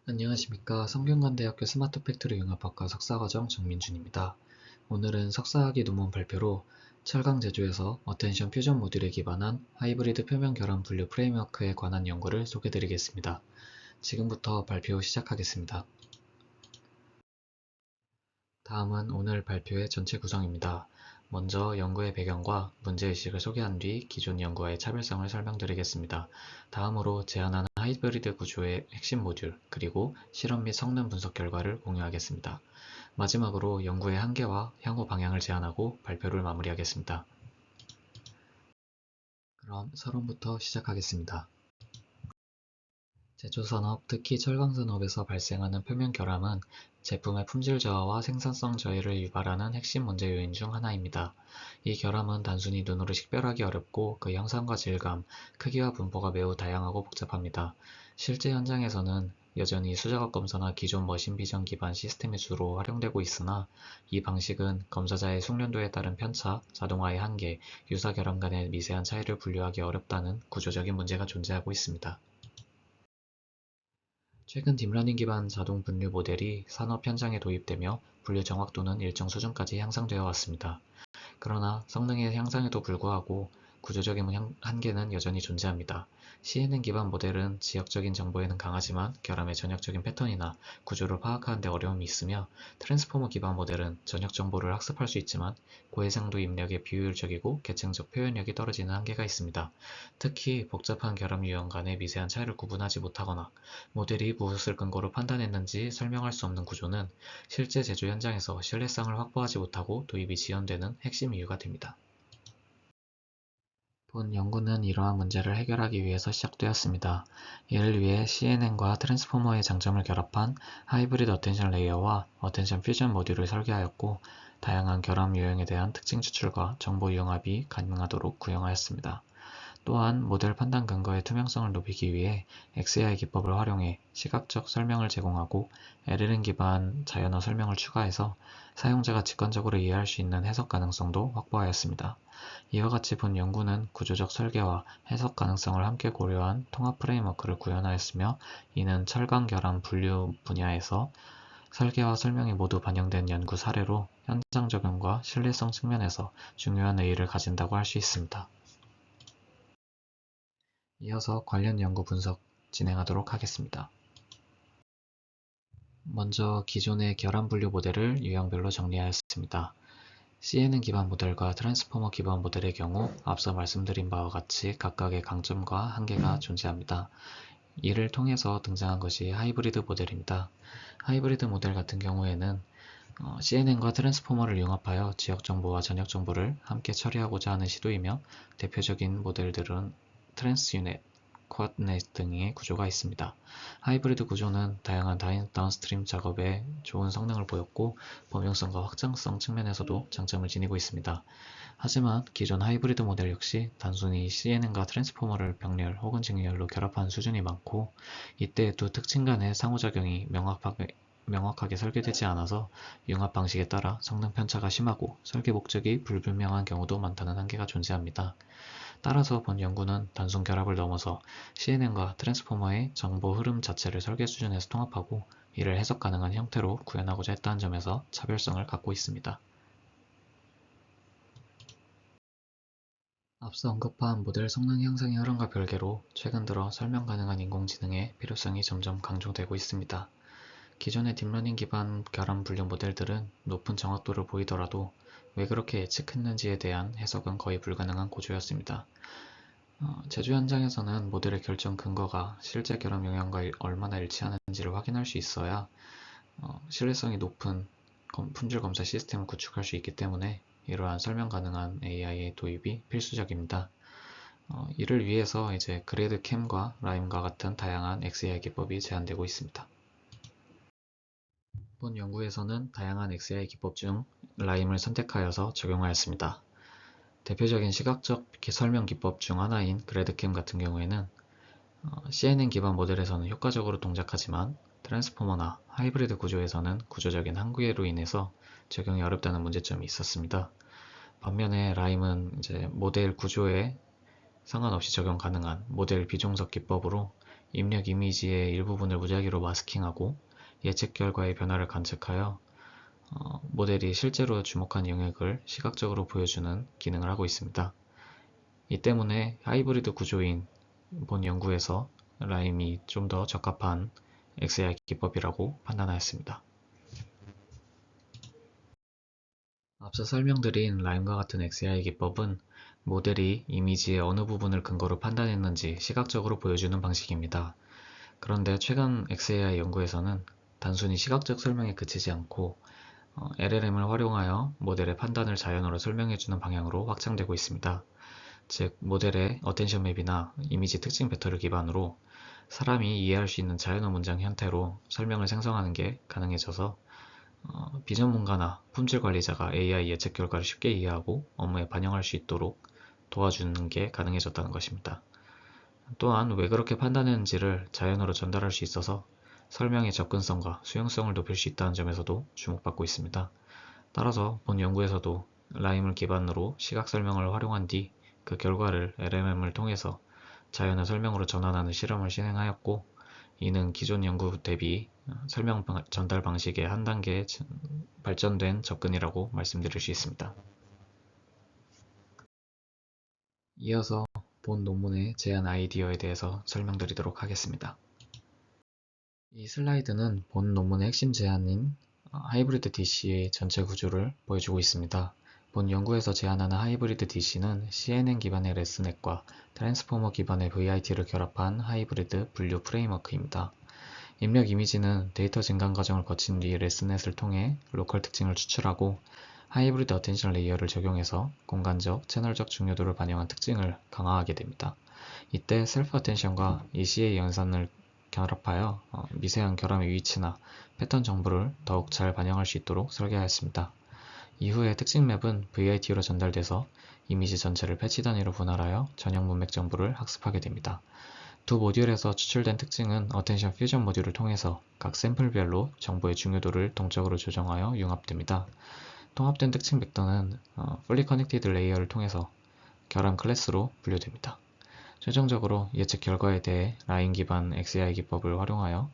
안녕하십니까. 성균관대학교 스마트 팩토리 융합학과 석사과정 정민준입니다. 오늘은 석사학위 논문 발표로 철강 제조에서 어텐션 퓨전 모듈에 기반한 하이브리드 표면 결합 분류 프레임워크에 관한 연구를 소개드리겠습니다. 지금부터 발표 시작하겠습니다. 다음은 오늘 발표의 전체 구성입니다. 먼저 연구의 배경과 문제의식을 소개한 뒤 기존 연구와의 차별성을 설명드리겠습니다. 다음으로 제안하는 하이브리드 구조의 핵심 모듈, 그리고 실험 및 성능 분석 결과를 공유하겠습니다. 마지막으로 연구의 한계와 향후 방향을 제안하고 발표를 마무리하겠습니다. 그럼 서론부터 시작하겠습니다. 제조산업, 특히 철강산업에서 발생하는 표면 결함은 제품의 품질 저하와 생산성 저해를 유발하는 핵심 문제 요인 중 하나입니다. 이 결함은 단순히 눈으로 식별하기 어렵고 그 형상과 질감, 크기와 분포가 매우 다양하고 복잡합니다. 실제 현장에서는 여전히 수작업 검사나 기존 머신 비전 기반 시스템이 주로 활용되고 있으나 이 방식은 검사자의 숙련도에 따른 편차, 자동화의 한계, 유사 결함 간의 미세한 차이를 분류하기 어렵다는 구조적인 문제가 존재하고 있습니다. 최근 딥러닝 기반 자동 분류 모델이 산업 현장에 도입되며 분류 정확도는 일정 수준까지 향상되어 왔습니다. 그러나 성능의 향상에도 불구하고 구조적인 한계는 여전히 존재합니다. CNN 기반 모델은 지역적인 정보에는 강하지만 결함의 전역적인 패턴이나 구조를 파악하는 데 어려움이 있으며, 트랜스포머 기반 모델은 전역 정보를 학습할 수 있지만 고해상도 입력에 비효율적이고 계층적 표현력이 떨어지는 한계가 있습니다. 특히 복잡한 결함 유형 간의 미세한 차이를 구분하지 못하거나 모델이 무엇을 근거로 판단했는지 설명할 수 없는 구조는 실제 제조 현장에서 신뢰성을 확보하지 못하고 도입이 지연되는 핵심 이유가 됩니다. 본 연구는 이러한 문제를 해결하기 위해서 시작되었습니다. 이를 위해 CNN과 트랜스포머의 장점을 결합한 하이브리드 어텐션 레이어와 어텐션 퓨전 모듈을 설계하였고, 다양한 결합 유형에 대한 특징 추출과 정보 융합이 가능하도록 구형하였습니다. 또한 모델 판단 근거의 투명성을 높이기 위해 XAI 기법을 활용해 시각적 설명을 제공하고 LLM 기반 자연어 설명을 추가해서 사용자가 직관적으로 이해할 수 있는 해석 가능성도 확보하였습니다. 이와 같이 본 연구는 구조적 설계와 해석 가능성을 함께 고려한 통합 프레임워크를 구현하였으며, 이는 철강 결함 분류 분야에서 설계와 설명이 모두 반영된 연구 사례로 현장 적용과 신뢰성 측면에서 중요한 의의를 가진다고 할 수 있습니다. 이어서 관련 연구 분석 진행하도록 하겠습니다. 먼저 기존의 결함 분류 모델을 유형별로 정리하였습니다. CNN 기반 모델과 트랜스포머 기반 모델의 경우 앞서 말씀드린 바와 같이 각각의 강점과 한계가 존재합니다. 이를 통해서 등장한 것이 하이브리드 모델입니다. 하이브리드 모델 같은 경우에는 CNN과 트랜스포머를 융합하여 지역 정보와 전역 정보를 함께 처리하고자 하는 시도이며, 대표적인 모델들은 트랜스유넷, 쿼드넷 등의 구조가 있습니다. 하이브리드 구조는 다양한 다운스트림 작업에 좋은 성능을 보였고 범용성과 확장성 측면에서도 장점을 지니고 있습니다. 하지만 기존 하이브리드 모델 역시 단순히 CNN과 트랜스포머를 병렬 혹은 직렬로 결합한 수준이 많고, 이때에도 특징 간의 상호작용이 명확하게 설계되지 않아서 융합 방식에 따라 성능 편차가 심하고 설계 목적이 불분명한 경우도 많다는 한계가 존재합니다. 따라서 본 연구는 단순 결합을 넘어서 CNN과 트랜스포머의 정보 흐름 자체를 설계 수준에서 통합하고 이를 해석 가능한 형태로 구현하고자 했다는 점에서 차별성을 갖고 있습니다. 앞서 언급한 모델 성능 향상의 흐름과 별개로 최근 들어 설명 가능한 인공지능의 필요성이 점점 강조되고 있습니다. 기존의 딥러닝 기반 결함 분류 모델들은 높은 정확도를 보이더라도 왜 그렇게 예측했는지에 대한 해석은 거의 불가능한 구조였습니다. 제조 현장에서는 모델의 결정 근거가 실제 결함 영향과 얼마나 일치하는지를 확인할 수 있어야 신뢰성이 높은 품질 검사 시스템을 구축할 수 있기 때문에 이러한 설명 가능한 AI의 도입이 필수적입니다. 이를 위해서 이제 그래드캠과 라임과 같은 다양한 XAI 기법이 제한되고 있습니다. 본 연구에서는 다양한 XAI 기법 중 라임을 선택하여서 적용하였습니다. 대표적인 시각적 설명 기법 중 하나인 그래드캠 같은 경우에는 CNN 기반 모델에서는 효과적으로 동작하지만 트랜스포머나 하이브리드 구조에서는 구조적인 한계로 인해서 적용이 어렵다는 문제점이 있었습니다. 반면에 라임은 이제 모델 구조에 상관없이 적용 가능한 모델 비종속 기법으로 입력 이미지의 일부분을 무작위로 마스킹하고 예측 결과의 변화를 관측하여 모델이 실제로 주목한 영역을 시각적으로 보여주는 기능을 하고 있습니다. 이 때문에 하이브리드 구조인 본 연구에서 라임이 좀 더 적합한 XAI 기법이라고 판단하였습니다. 앞서 설명드린 라임과 같은 XAI 기법은 모델이 이미지의 어느 부분을 근거로 판단했는지 시각적으로 보여주는 방식입니다. 그런데 최근 XAI 연구에서는 단순히 시각적 설명에 그치지 않고 LLM을 활용하여 모델의 판단을 자연어로 설명해주는 방향으로 확장되고 있습니다. 즉, 모델의 어텐션 맵이나 이미지 특징 벡터를 기반으로 사람이 이해할 수 있는 자연어 문장 형태로 설명을 생성하는 게 가능해져서 비전문가나 품질 관리자가 AI 예측 결과를 쉽게 이해하고 업무에 반영할 수 있도록 도와주는 게 가능해졌다는 것입니다. 또한 왜 그렇게 판단했는지를 자연어로 전달할 수 있어서 설명의 접근성과 수용성을 높일 수 있다는 점에서도 주목받고 있습니다. 따라서 본 연구에서도 라임을 기반으로 시각 설명을 활용한 뒤 그 결과를 LLM을 통해서 자연어 설명으로 전환하는 실험을 진행하였고, 이는 기존 연구 대비 설명 전달 방식의 한 단계 발전된 접근이라고 말씀드릴 수 있습니다. 이어서 본 논문의 제안 아이디어에 대해서 설명드리도록 하겠습니다. 이 슬라이드는 본 논문의 핵심 제안인 하이브리드 DC의 전체 구조를 보여주고 있습니다. 본 연구에서 제안하는 하이브리드 DC는 CNN 기반의 레스넷과 트랜스포머 기반의 VIT를 결합한 하이브리드 분류 프레임워크입니다. 입력 이미지는 데이터 증강 과정을 거친 뒤 레스넷을 통해 로컬 특징을 추출하고 하이브리드 어텐션 레이어를 적용해서 공간적, 채널적 중요도를 반영한 특징을 강화하게 됩니다. 이때 셀프 어텐션과 ECA 연산을 결합하여 미세한 결함의 위치나 패턴 정보를 더욱 잘 반영할 수 있도록 설계하였습니다. 이후에 특징 맵은 VIT로 전달돼서 이미지 전체를 패치 단위로 분할하여 전형 문맥 정보를 학습하게 됩니다. 두 모듈에서 추출된 특징은 어텐션 퓨전 모듈을 통해서 각 샘플별로 정보의 중요도를 동적으로 조정하여 융합됩니다. 통합된 특징 벡터는 Fully Connected 레이어를 통해서 결함 클래스로 분류됩니다. 최종적으로 예측 결과에 대해 라인 기반 XAI 기법을 활용하여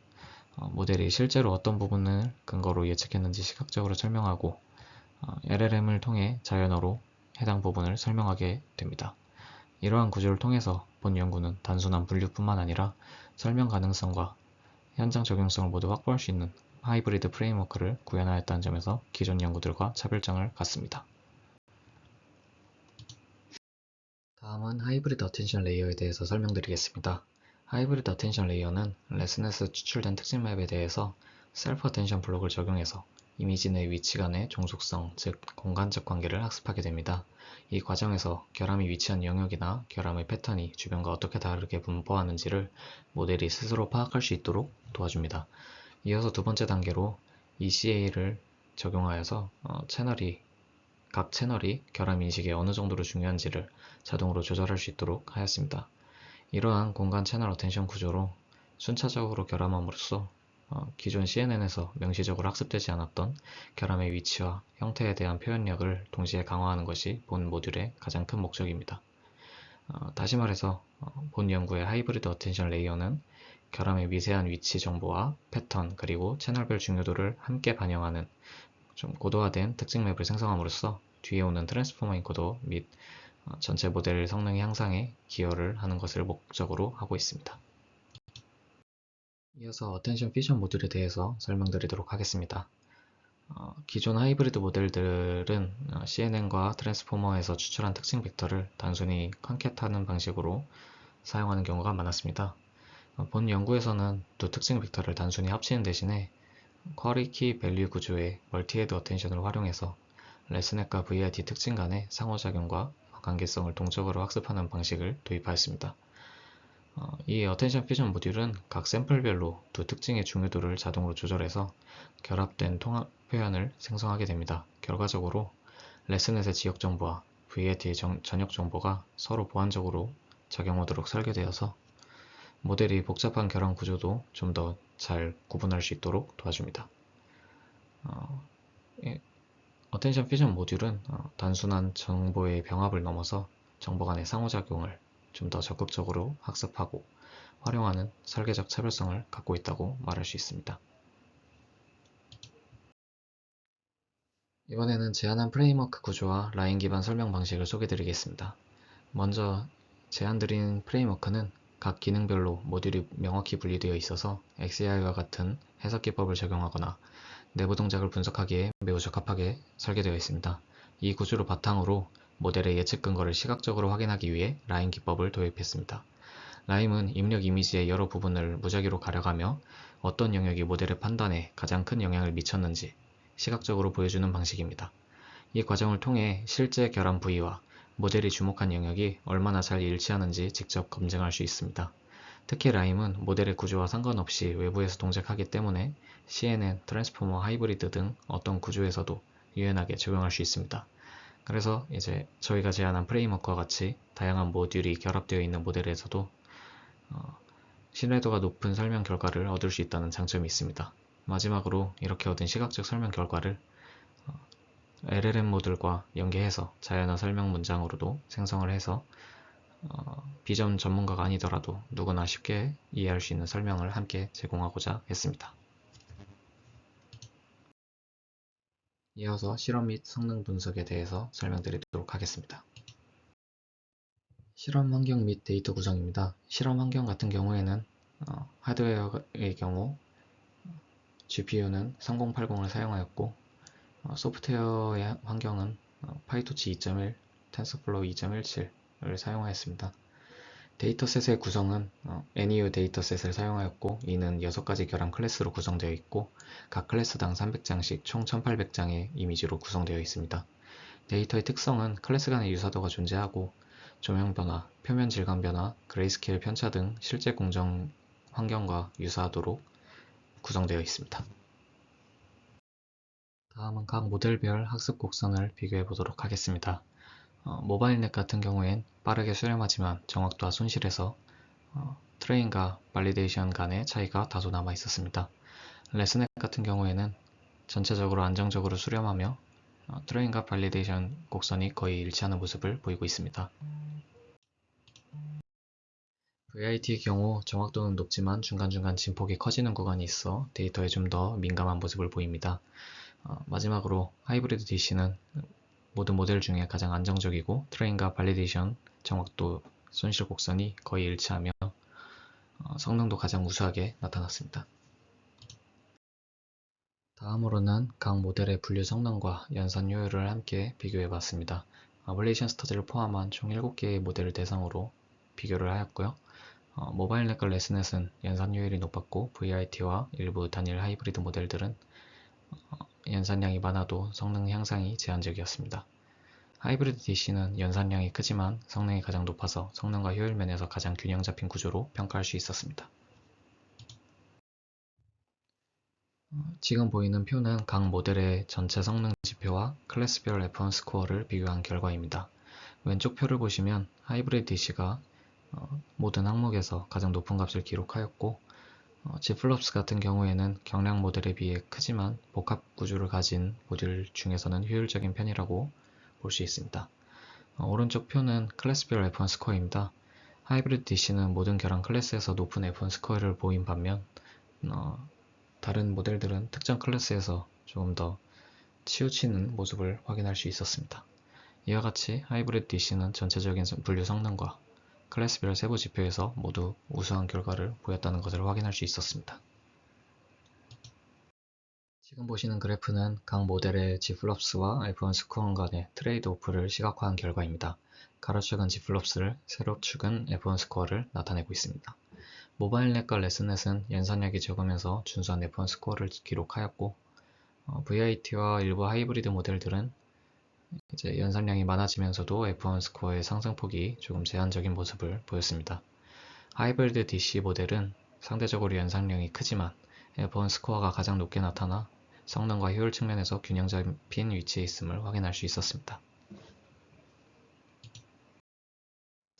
모델이 실제로 어떤 부분을 근거로 예측했는지 시각적으로 설명하고 LLM을 통해 자연어로 해당 부분을 설명하게 됩니다. 이러한 구조를 통해서 본 연구는 단순한 분류뿐만 아니라 설명 가능성과 현장 적용성을 모두 확보할 수 있는 하이브리드 프레임워크를 구현하였다는 점에서 기존 연구들과 차별점을 갖습니다. 다음은 하이브리드 어텐션 레이어에 대해서 설명드리겠습니다. 하이브리드 어텐션 레이어는 레슨에서 추출된 특징 맵에 대해서 셀프 어텐션 블록을 적용해서 이미지 내 위치 간의 종속성, 즉 공간적 관계를 학습하게 됩니다. 이 과정에서 결함이 위치한 영역이나 결함의 패턴이 주변과 어떻게 다르게 분포하는지를 모델이 스스로 파악할 수 있도록 도와줍니다. 이어서 두 번째 단계로 ECA를 적용하여서 각 채널이 결함 인식에 어느 정도로 중요한지를 자동으로 조절할 수 있도록 하였습니다. 이러한 공간 채널 어텐션 구조로 순차적으로 결함함으로써 기존 CNN에서 명시적으로 학습되지 않았던 결함의 위치와 형태에 대한 표현력을 동시에 강화하는 것이 본 모듈의 가장 큰 목적입니다. 다시 말해서 본 연구의 하이브리드 어텐션 레이어는 결함의 미세한 위치 정보와 패턴 그리고 채널별 중요도를 함께 반영하는 좀 고도화된 특징 맵을 생성함으로써 뒤에 오는 트랜스포머 인코더 및 전체 모델 성능 향상에 기여를 하는 것을 목적으로 하고 있습니다. 이어서 어텐션 퓨전 모듈에 대해서 설명드리도록 하겠습니다. 기존 하이브리드 모델들은 CNN과 트랜스포머에서 추출한 특징 벡터를 단순히 컨캣하는 방식으로 사용하는 경우가 많았습니다. 본 연구에서는 두 특징 벡터를 단순히 합치는 대신에 쿼리 키 밸류 구조의 멀티헤드 어텐션을 활용해서 레스넷과 VIT 특징 간의 상호작용과 관계성을 동적으로 학습하는 방식을 도입하였습니다. 이 어텐션 퓨전 모듈은 각 샘플별로 두 특징의 중요도를 자동으로 조절해서 결합된 통합 표현을 생성하게 됩니다. 결과적으로 레스넷의 지역 정보와 VIT의 전역 정보가 서로 보완적으로 작용하도록 설계되어서 모델이 복잡한 결함 구조도 좀 더 잘 구분할 수 있도록 도와줍니다. 어텐션 퓨전 모듈은 단순한 정보의 병합을 넘어서 정보 간의 상호작용을 좀 더 적극적으로 학습하고 활용하는 설계적 차별성을 갖고 있다고 말할 수 있습니다. 이번에는 제안한 프레임워크 구조와 라인 기반 설명 방식을 소개드리겠습니다. 먼저 제안드린 프레임워크는 각 기능별로 모듈이 명확히 분리되어 있어서 XAI와 같은 해석 기법을 적용하거나 내부 동작을 분석하기에 매우 적합하게 설계되어 있습니다. 이 구조를 바탕으로 모델의 예측 근거를 시각적으로 확인하기 위해 라인 기법을 도입했습니다. 라임은 입력 이미지의 여러 부분을 무작위로 가려가며 어떤 영역이 모델의 판단에 가장 큰 영향을 미쳤는지 시각적으로 보여주는 방식입니다. 이 과정을 통해 실제 결함 부위와 모델이 주목한 영역이 얼마나 잘 일치하는지 직접 검증할 수 있습니다. 특히 라임은 모델의 구조와 상관없이 외부에서 동작하기 때문에 CNN, 트랜스포머, 하이브리드 등 어떤 구조에서도 유연하게 적용할 수 있습니다. 그래서 이제 저희가 제안한 프레임워크와 같이 다양한 모듈이 결합되어 있는 모델에서도 신뢰도가 높은 설명 결과를 얻을 수 있다는 장점이 있습니다. 마지막으로 이렇게 얻은 시각적 설명 결과를 LLM 모듈과 연계해서 자연어 설명 문장으로도 생성을 해서 비전 전문가가 아니더라도 누구나 쉽게 이해할 수 있는 설명을 함께 제공하고자 했습니다. 이어서 실험 및 성능 분석에 대해서 설명드리도록 하겠습니다. 실험 환경 및 데이터 구성입니다. 실험 환경 같은 경우에는 하드웨어의 경우 GPU는 3080을 사용하였고 소프트웨어의 환경은 파이토치 2.1, 텐서플로우 2.17을 사용하였습니다. 데이터셋의 구성은 NEU 데이터셋을 사용하였고 이는 6가지 결함 클래스로 구성되어 있고 각 클래스당 300장씩 총 1800장의 이미지로 구성되어 있습니다. 데이터의 특성은 클래스 간의 유사도가 존재하고 조명 변화, 표면 질감 변화, 그레이스케일 편차 등 실제 공정 환경과 유사하도록 구성되어 있습니다. 다음은 각 모델별 학습 곡선을 비교해 보도록 하겠습니다. 모바일넷 같은 경우엔 빠르게 수렴하지만 정확도와 손실에서 트레인과 발리데이션 간의 차이가 다소 남아 있었습니다. 레스넷 같은 경우에는 전체적으로 안정적으로 수렴하며 트레인과 발리데이션 곡선이 거의 일치하는 모습을 보이고 있습니다. VIT의 경우 정확도는 높지만 중간중간 진폭이 커지는 구간이 있어 데이터에 좀 더 민감한 모습을 보입니다. 마지막으로 하이브리드 DC는 모든 모델 중에 가장 안정적이고 트레인과 발리데이션, 정확도, 손실 곡선이 거의 일치하며 성능도 가장 우수하게 나타났습니다. 다음으로는 각 모델의 분류 성능과 연산 효율을 함께 비교해 봤습니다. 아블레이션 스터디를 포함한 총 7개의 모델을 대상으로 비교를 하였고요. 모바일넷과 레스넷은 연산 효율이 높았고 VIT와 일부 단일 하이브리드 모델들은 연산량이 많아도 성능 향상이 제한적이었습니다. 하이브리드 DC는 연산량이 크지만 성능이 가장 높아서 성능과 효율 면에서 가장 균형 잡힌 구조로 평가할 수 있었습니다. 지금 보이는 표는 각 모델의 전체 성능 지표와 클래스별 F1 스코어를 비교한 결과입니다. 왼쪽 표를 보시면 하이브리드 DC가 모든 항목에서 가장 높은 값을 기록하였고 G플롭스 같은 경우에는 경량 모델에 비해 크지만 복합 구조를 가진 모듈 중에서는 효율적인 편이라고 볼 수 있습니다. 오른쪽 표는 클래스별 F1 스코어입니다. 하이브리드 DC는 모든 결함 클래스에서 높은 F1 스코어를 보인 반면 다른 모델들은 특정 클래스에서 조금 더 치우치는 모습을 확인할 수 있었습니다. 이와 같이 하이브리드 DC는 전체적인 분류 성능과 클래스별 세부 지표에서 모두 우수한 결과를 보였다는 것을 확인할 수 있었습니다. 지금 보시는 그래프는 각 모델의 G플롭스와 F1 스코어 간의 트레이드 오프를 시각화한 결과입니다. 가로축은 G플롭스를, 세로축은 F1 스코어를 나타내고 있습니다. 모바일넷과 레스넷은 연산량이 적으면서 준수한 F1 스코어를 기록하였고 VIT와 일부 하이브리드 모델들은 이제 연산량이 많아지면서도 F1 스코어의 상승폭이 조금 제한적인 모습을 보였습니다. 하이브리드 DC 모델은 상대적으로 연산량이 크지만 F1 스코어가 가장 높게 나타나 성능과 효율 측면에서 균형 잡힌 위치에 있음을 확인할 수 있었습니다.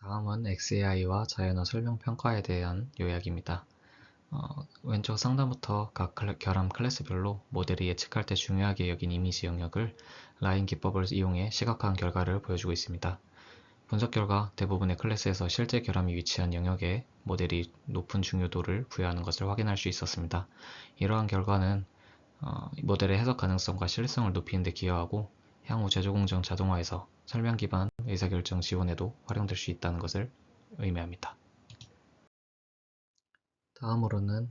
다음은 XAI와 자연어 설명 평가에 대한 요약입니다. 왼쪽 상단부터 각 결함 클래스별로 모델이 예측할 때 중요하게 여긴 이미지 영역을 라인 기법을 이용해 시각화한 결과를 보여주고 있습니다. 분석 결과 대부분의 클래스에서 실제 결함이 위치한 영역에 모델이 높은 중요도를 부여하는 것을 확인할 수 있었습니다. 이러한 결과는 모델의 해석 가능성과 신뢰성을 높이는 데 기여하고 향후 제조공정 자동화에서 설명 기반 의사결정 지원에도 활용될 수 있다는 것을 의미합니다. 다음으로는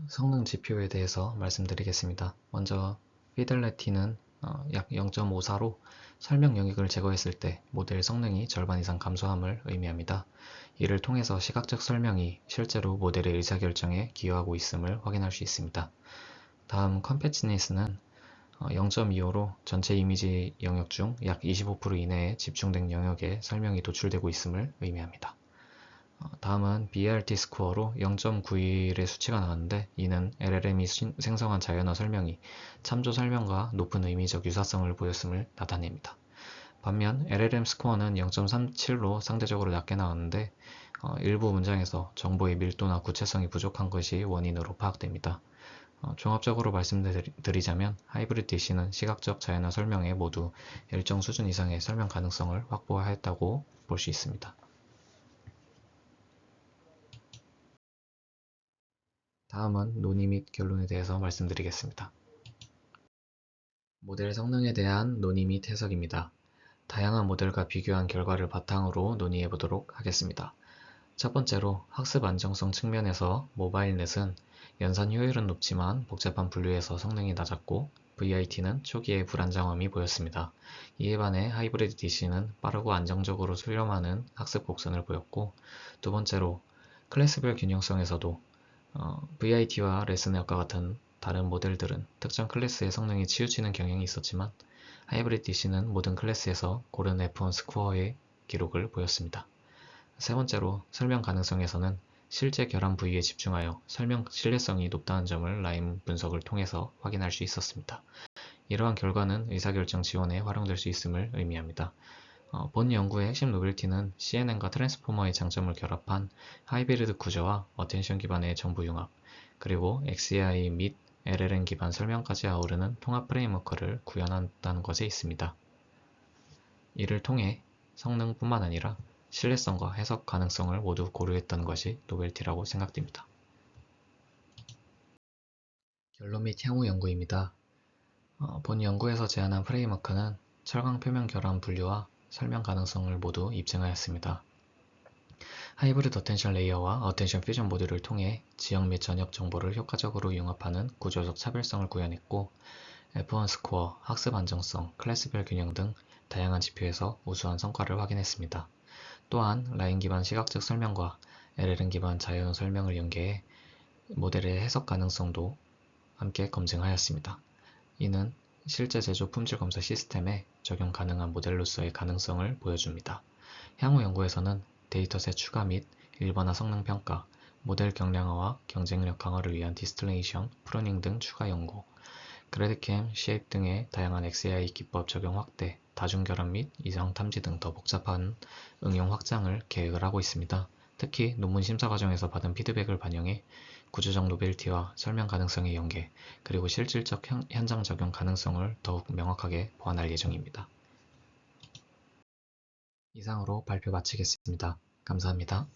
성능 지표에 대해서 말씀드리겠습니다. 먼저 피델리티는 약 0.54로 설명 영역을 제거했을 때 모델 성능이 절반 이상 감소함을 의미합니다. 이를 통해서 시각적 설명이 실제로 모델의 의사결정에 기여하고 있음을 확인할 수 있습니다. 다음 컴패치니스는 0.25로 전체 이미지 영역 중 약 25% 이내에 집중된 영역에 설명이 도출되고 있음을 의미합니다. 다음은 BRT 스코어로 0.91의 수치가 나왔는데 이는 LLM이 생성한 자연어 설명이 참조 설명과 높은 의미적 유사성을 보였음을 나타냅니다. 반면 LLM 스코어는 0.37로 상대적으로 낮게 나왔는데 일부 문장에서 정보의 밀도나 구체성이 부족한 것이 원인으로 파악됩니다. 종합적으로 말씀드리자면 하이브리드 DC는 시각적 자연어 설명에 모두 일정 수준 이상의 설명 가능성을 확보하였다고 볼 수 있습니다. 다음은 논의 및 결론에 대해서 말씀드리겠습니다. 모델 성능에 대한 논의 및 해석입니다. 다양한 모델과 비교한 결과를 바탕으로 논의해 보도록 하겠습니다. 첫 번째로 학습 안정성 측면에서 모바일넷은 연산 효율은 높지만 복잡한 분류에서 성능이 낮았고 VIT는 초기에 불안정함이 보였습니다. 이에 반해 하이브리드 DC는 빠르고 안정적으로 수렴하는 학습 곡선을 보였고 두 번째로 클래스별 균형성에서도 VIT와 레슨넷과 같은 다른 모델들은 특정 클래스의 성능이 치우치는 경향이 있었지만 하이브리드 DC는 모든 클래스에서 고른 F1 스코어의 기록을 보였습니다. 세 번째로 설명 가능성에서는 실제 결함 부위에 집중하여 설명 신뢰성이 높다는 점을 라임 분석을 통해서 확인할 수 있었습니다. 이러한 결과는 의사결정 지원에 활용될 수 있음을 의미합니다. 본 연구의 핵심 노벨티는 CNN과 트랜스포머의 장점을 결합한 하이브리드 구조와 어텐션 기반의 정보 융합, 그리고 XAI 및 LLM 기반 설명까지 아우르는 통합 프레임워크를 구현한다는 것에 있습니다. 이를 통해 성능뿐만 아니라 신뢰성과 해석 가능성을 모두 고려했던 것이 노벨티라고 생각됩니다. 결론 및 향후 연구입니다. 본 연구에서 제안한 프레임워크는 철강 표면 결함 분류와 설명 가능성을 모두 입증하였습니다. 하이브리드 어텐션 레이어와 어텐션 퓨전 모듈을 통해 지역 및 전역 정보를 효과적으로 융합하는 구조적 차별성을 구현했고 F1 스코어, 학습 안정성, 클래스별 균형 등 다양한 지표에서 우수한 성과를 확인했습니다. 또한 라인 기반 시각적 설명과 LLM 기반 자연어 설명을 연계해 모델의 해석 가능성도 함께 검증하였습니다. 이는 실제 제조 품질 검사 시스템에 적용 가능한 모델로서의 가능성을 보여줍니다. 향후 연구에서는 데이터셋 추가 및 일반화 성능 평가, 모델 경량화와 경쟁력 강화를 위한 디스틸레이션, 프루닝 등 추가 연구, 그래드캠, 쉐입 등의 다양한 XAI 기법 적용 확대, 다중결합 및 이상 탐지 등 더 복잡한 응용 확장을 계획을 하고 있습니다. 특히 논문 심사 과정에서 받은 피드백을 반영해 구조적 노벨티와 설명 가능성의 연계, 그리고 실질적 현장 적용 가능성을 더욱 명확하게 보완할 예정입니다. 이상으로 발표 마치겠습니다. 감사합니다.